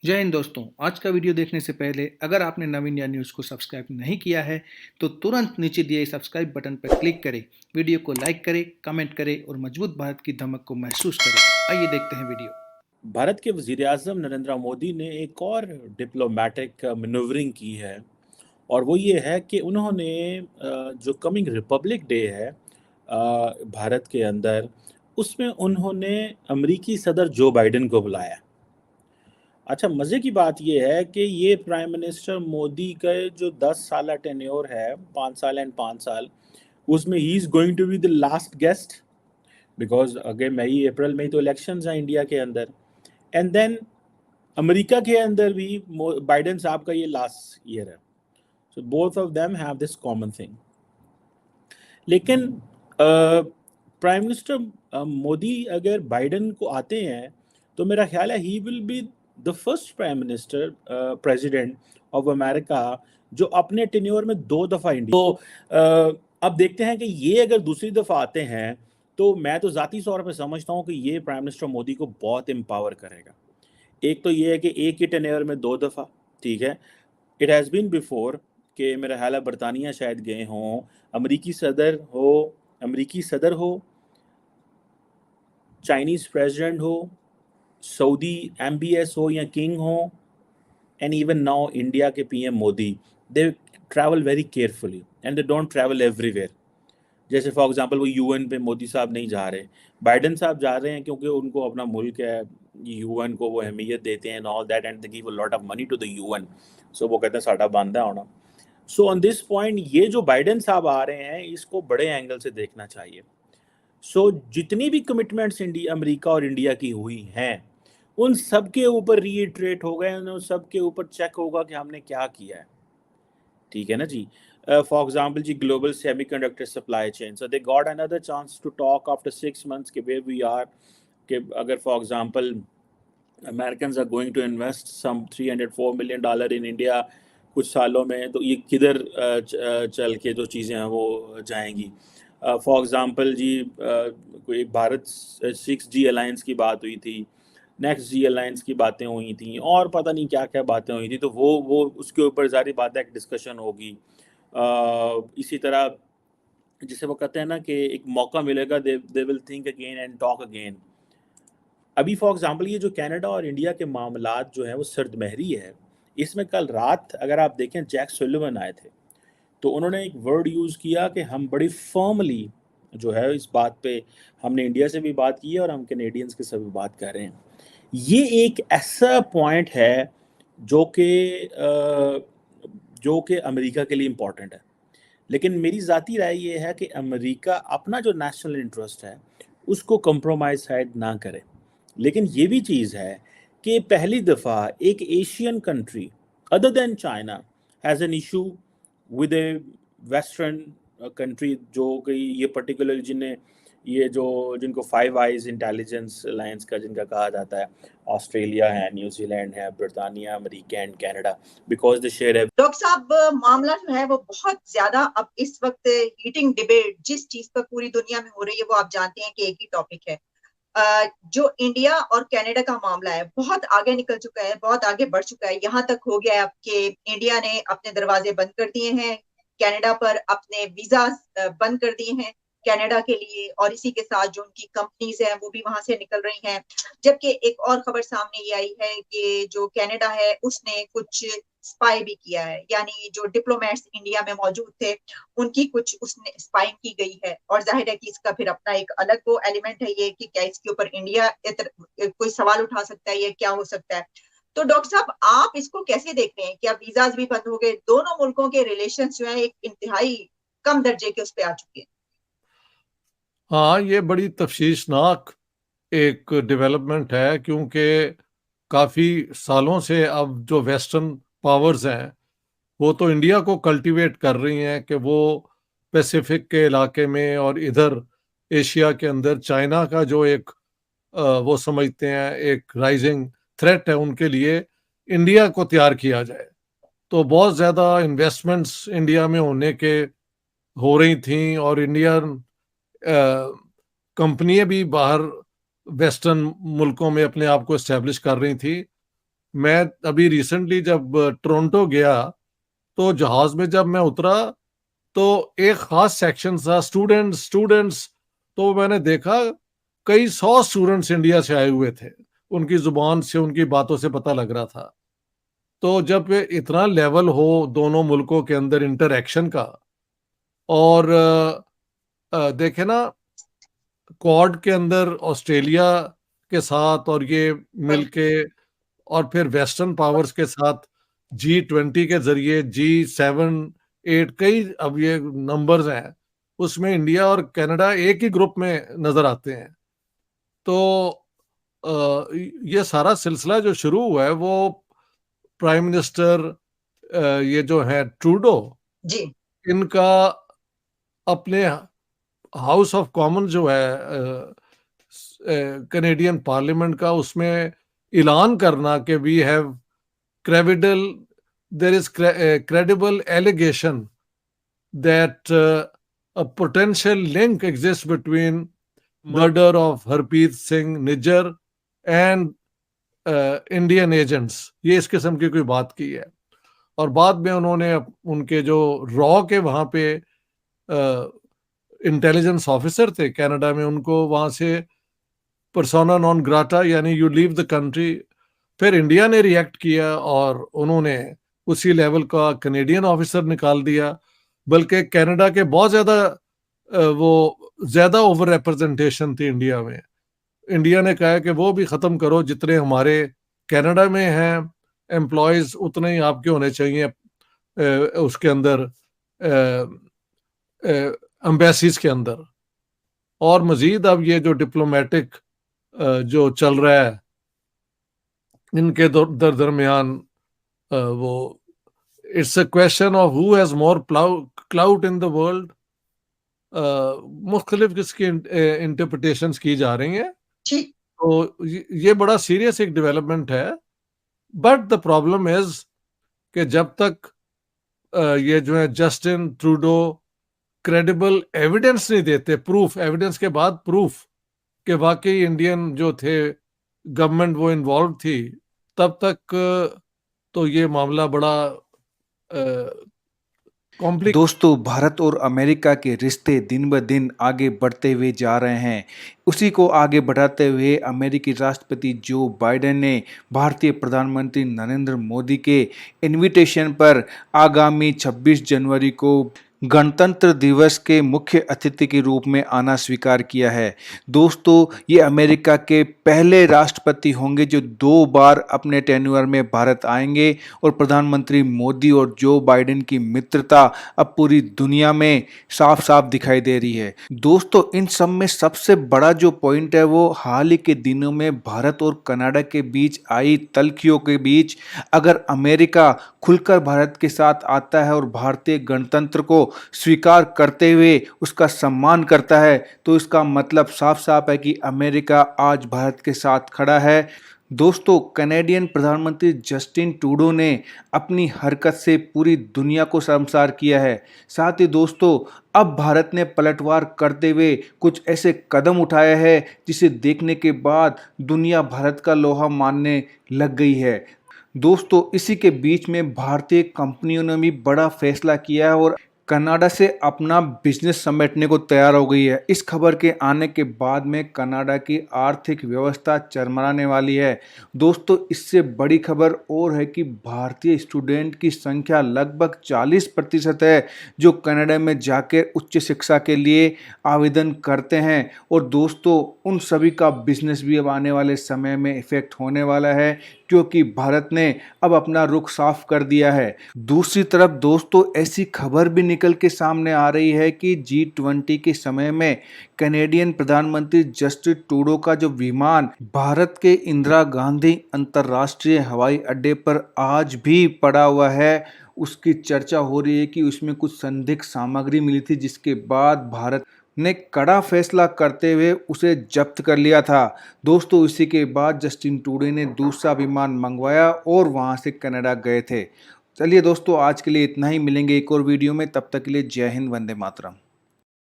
जय हिंद दोस्तों। आज का वीडियो देखने से पहले अगर आपने नव इंडिया न्यूज़ को सब्सक्राइब नहीं किया है तो तुरंत नीचे दिए सब्सक्राइब बटन पर क्लिक करें, वीडियो को लाइक करें, कमेंट करें और मजबूत भारत की धमक को महसूस करें। आइए देखते हैं वीडियो। भारत के वज़ीर-ए-आज़म नरेंद्र मोदी ने एक और डिप्लोमैटिक मैन्यूवरिंग की है और वो ये है कि उन्होंने जो कमिंग रिपब्लिक डे है भारत के अंदर, उसमें उन्होंने अमेरिकी सदर जो बाइडेन को बुलाया। अच्छा, मज़े की बात ये है कि ये प्राइम मिनिस्टर मोदी का जो 10 साला टेन्योर है, 5 साल एंड 5 साल, उसमें ही is going to be the last guest because अगले मई अप्रैल में ही तो इलेक्शंस हैं इंडिया के अंदर। एंड देन अमेरिका के अंदर भी बाइडेन साहब का ये लास्ट ईयर है। So both of them have this common thing. लेकिन प्राइम मिनिस्टर मोदी अगर बाइडेन को आते हैं तो मेरा ख्याल है he will be the first prime minister president of America जो अपने टेन्योर में 2 दफ़ा इंडिया अब देखते हैं कि ये अगर दूसरी दफ़ा आते हैं तो मैं तो ज़ाती तौर पे समझता हूँ कि ये प्राइम मिनिस्टर मोदी को बहुत एम्पावर करेगा। एक तो ये है कि एक ही टेन्योर में 2 दफ़ा, ठीक है। इट हैज़ बीन बिफोर कि मेरा ख्याल है बरतानिया शायद गए हों, अमेरिकी सदर हो, चाइनीज़ प्रेसिडेंट हो, सऊदी एमबीएस हो या किंग हो, एंड इवन नाउ इंडिया के PM Modi, they travel very carefully and they don't travel everywhere. जैसे फॉर एग्जांपल वो यूएन पे मोदी साहब नहीं जा रहे, बाइडेन साहब जा रहे हैं क्योंकि उनको अपना मुल्क है, यूएन को वो अहमियत देते हैं and all that and they give a lot of money to the UN. So वो कहते हैं साडा बांदा होना। सो ऑन दिस पॉइंट ये जो बाइडेन साहब आ रहे हैं इसको बड़े एंगल से देखना चाहिए। सो जितनी भी कमिटमेंट्स इंडिया अमेरिका और इंडिया की हुई हैं उन सब के ऊपर रीइटरेट हो गए, उन सब के ऊपर चेक होगा कि हमने क्या किया है, ठीक है ना जी। फॉर एग्जांपल जी global semiconductor supply chain, so they got another chance to talk after 6 months के वेयर वी आर, कि अगर for example Americans are going to invest some $304 million in India कुछ सालों में, तो ये किधर चल के जो चीज़ें हैं वो जाएंगी। फॉर एग्जांपल जी कोई भारत 6G अलायंस की बात हुई थी, नेक्स्ट जी अलायंस की बातें हुई थी और पता नहीं क्या क्या बातें हुई थी, तो वो उसके ऊपर ज़ाहिर बात है एक डिस्कशन होगी। इसी तरह जिसे वो कहते हैं ना कि एक मौका मिलेगा, they will think again and talk again. अभी फॉर एग्जांपल ये जो कनाडा और इंडिया के मामलात जो हैं वो सर्दमहरी है, इसमें कल रात अगर आप देखें जैक सुलिवन आए थे तो उन्होंने एक वर्ड यूज़ किया कि हम बड़ी फर्मली जो है इस बात पे, हमने इंडिया से भी बात की है और हम कैनेडियंस के साथ भी बात कर रहे हैं। ये एक ऐसा पॉइंट है जो कि अमेरिका के लिए इम्पोर्टेंट है। लेकिन मेरी ज़ाती राय ये है कि अमेरिका अपना जो नेशनल इंटरेस्ट है उसको कंप्रोमाइज़ शायद ना करे। लेकिन ये भी चीज़ है कि पहली दफ़ा एक Asian country other than China has an issue with A western country, जो कि ये पर्टिकुलर जिन्हें ये जो जिनको फाइव आइज इंटेलिजेंस अलायंस का जिनका कहा जाता है, ऑस्ट्रेलिया है, न्यूजीलैंड है, Britannia, America and Canada, because they share. Doctor साहब, मामला जो है वो बहुत ज्यादा अब इस वक्त हीटिंग डिबेट जिस चीज पर पूरी दुनिया में हो रही है वो आप जानते हैं कि एक ही टॉपिक है। जो इंडिया और कनाडा का मामला है बहुत आगे निकल चुका है, बहुत आगे बढ़ चुका है। यहाँ तक हो गया है अब कि इंडिया ने अपने दरवाजे बंद कर दिए हैं, कनाडा पर अपने वीजा बंद कर दिए हैं कनाडा के लिए, और इसी के साथ जो उनकी कंपनीज हैं वो भी वहां से निकल रही हैं। जबकि एक और खबर सामने ये आई है कि जो कनाडा है उसने कुछ स्पाई भी किया है, यानी जो डिप्लोमेट्स इंडिया में मौजूद थे उनकी कुछ उसने स्पाइंग की गई है। और जाहिर है कि इसका फिर अपना एक अलग वो एलिमेंट है ये कि क्या इसके ऊपर इंडिया कोई सवाल उठा सकता है, ये क्या हो सकता है। तो डॉक्टर साहब, आप इसको कैसे देख रहे हैं? क्या वीजाज भी बंद हो गए? दोनों मुल्कों के रिलेशन जो है एक इंतहाई कम दर्जे के उस पर आ चुके हैं। हाँ, ये बड़ी तफशीशनाक एक डेवलपमेंट है, क्योंकि काफ़ी सालों से अब जो वेस्टर्न पावर्स हैं वो तो इंडिया को कल्टीवेट कर रही हैं कि वो पैसिफिक के इलाके में और इधर एशिया के अंदर चाइना का जो एक वो समझते हैं एक राइजिंग थ्रेट है उनके लिए, इंडिया को तैयार किया जाए। तो बहुत ज़्यादा इन्वेस्टमेंट्स इंडिया में हो रही थी और इंडियन कंपनियां भी बाहर वेस्टर्न मुल्कों में अपने आप को एस्टेब्लिश कर रही थी। मैं अभी रिसेंटली जब टोरंटो गया तो जहाज में जब मैं उतरा तो एक खास सेक्शन था स्टूडेंट्स। तो मैंने देखा कई 100 स्टूडेंट्स इंडिया से आए हुए थे, उनकी जुबान से उनकी बातों से पता लग रहा था। तो जब इतना लेवल हो दोनों मुल्कों के अंदर इंटरैक्शन का, और देखे ना क्वाड के अंदर ऑस्ट्रेलिया के साथ और ये मिलके, और फिर वेस्टर्न पावर्स के साथ G20 के जरिए G7, 8 कई अब ये नंबर्स हैं, उसमें इंडिया और कनाडा एक ही ग्रुप में नजर आते हैं। तो ये सारा सिलसिला जो शुरू हुआ है वो प्राइम मिनिस्टर ये जो है ट्रूडो, जी इनका अपने हाउस ऑफ कॉमन जो है कनेडियन पार्लियामेंट का, उसमें ऐलान करना कि we have credible there is credible allegation that a potential link exists between murder of Harpreet Singh Nijjar and Indian agents। ये इस किस्म की कोई बात की है। और बाद में उन्होंने उनके जो रॉ के वहां पे इंटेलिजेंस ऑफिसर थे कनाडा में, उनको वहां से पर्सोना नॉन ग्राटा यानी यू लीव द कंट्री। फिर इंडिया ने रिएक्ट किया और उन्होंने उसी लेवल का कनेडियन ऑफिसर निकाल दिया। बल्कि कनाडा के बहुत वो ज्यादा ओवर रिप्रेजेंटेशन थी इंडिया में। इंडिया ने कहा कि वो भी खत्म करो, जितने हमारे कनाडा में हैं एम्प्लॉयज उतने ही आपके होने चाहिए उसके अंदर, एम्बेसीज के अंदर। और मजीद अब ये जो डिप्लोमेटिक जो चल रहा है इनके दरमियान, वो it's a question of who has more clout in the world. मुख्तलिफ इसकी इंटरप्रिटेशंस की जा रही हैं। ठीक तो ये बड़ा सीरियस एक डेवलपमेंट है। बट द प्रॉब्लम इज कि जब तक ये जो है जस्टिन ट्रूडो क्रेडिबल एविडेंस नहीं देते, प्रूफ, एविडेंस के बाद प्रूफ कि वाकई इंडियन जो थे गवर्नमेंट वो इन्वॉल्व थी, तब तक तो ये मामला बड़ा कॉम्प्लिकेटेड। दोस्तों, भारत और अमेरिका के रिश्ते दिन ब दिन आगे बढ़ते हुए जा रहे हैं। उसी को आगे बढ़ाते हुए अमेरिकी राष्ट्रपति जो बाइडेन ने भारतीय प्रधानमंत्री नरेंद्र मोदी के इनविटेशन पर आगामी 26 जनवरी को गणतंत्र दिवस के मुख्य अतिथि के रूप में आना स्वीकार किया है। दोस्तों, ये अमेरिका के पहले राष्ट्रपति होंगे जो 2 बार अपने टेन्योर में भारत आएंगे, और प्रधानमंत्री मोदी और जो बाइडेन की मित्रता अब पूरी दुनिया में साफ साफ दिखाई दे रही है। दोस्तों, इन सब में सबसे बड़ा जो पॉइंट है वो हाल ही के दिनों में भारत और कनाडा के बीच आई तल्खियों के बीच अगर अमेरिका खुलकर भारत के साथ आता है और भारतीय गणतंत्र को स्वीकार करते हुए उसका सम्मान करता है, तो इसका मतलब साफ साफ है कि अमेरिका आज भारत के साथ खड़ा है। दोस्तों, कनेडियन प्रधानमंत्री जस्टिन ट्रूडो ने अपनी हरकत से पूरी दुनिया को शर्मसार किया है। साथ ही दोस्तों, अब भारत ने पलटवार करते हुए कुछ ऐसे कदम उठाए हैं जिसे देखने के बाद दुनिया भारत का लोहा मानने लग गई है। दोस्तों, इसी के बीच में भारतीय कंपनियों ने भी बड़ा फैसला किया है और कनाडा से अपना बिजनेस समेटने को तैयार हो गई है। इस खबर के आने के बाद में कनाडा की आर्थिक व्यवस्था चरमराने वाली है। दोस्तों, इससे बड़ी खबर और है कि भारतीय स्टूडेंट की संख्या लगभग 40% है जो कनाडा में जाकर उच्च शिक्षा के लिए आवेदन करते हैं। और दोस्तों, उन सभी का बिजनेस भी अब आने वाले समय में इफेक्ट होने वाला है, क्योंकि भारत ने अब अपना रुख साफ कर दिया है। दूसरी तरफ दोस्तों, ऐसी खबर भी निकल के सामने आ रही है कि G20 के समय में कनेडियन प्रधानमंत्री जस्टिन ट्रूडो का जो विमान भारत के इंदिरा गांधी अंतर्राष्ट्रीय हवाई अड्डे पर आज भी पड़ा हुआ है, उसकी चर्चा हो रही है कि उसमें कुछ संदिग्ध सामग्री मिली थी, जिसके बाद भारत ने कड़ा फैसला करते हुए उसे जब्त कर लिया था। दोस्तों, इसी के बाद जस्टिन ट्रूडो ने दूसरा विमान मंगवाया और वहां से कनाडा गए थे। चलिए दोस्तों, आज के लिए इतना ही। मिलेंगे एक और वीडियो में, तब तक के लिए जय हिंद, वंदे मातरम।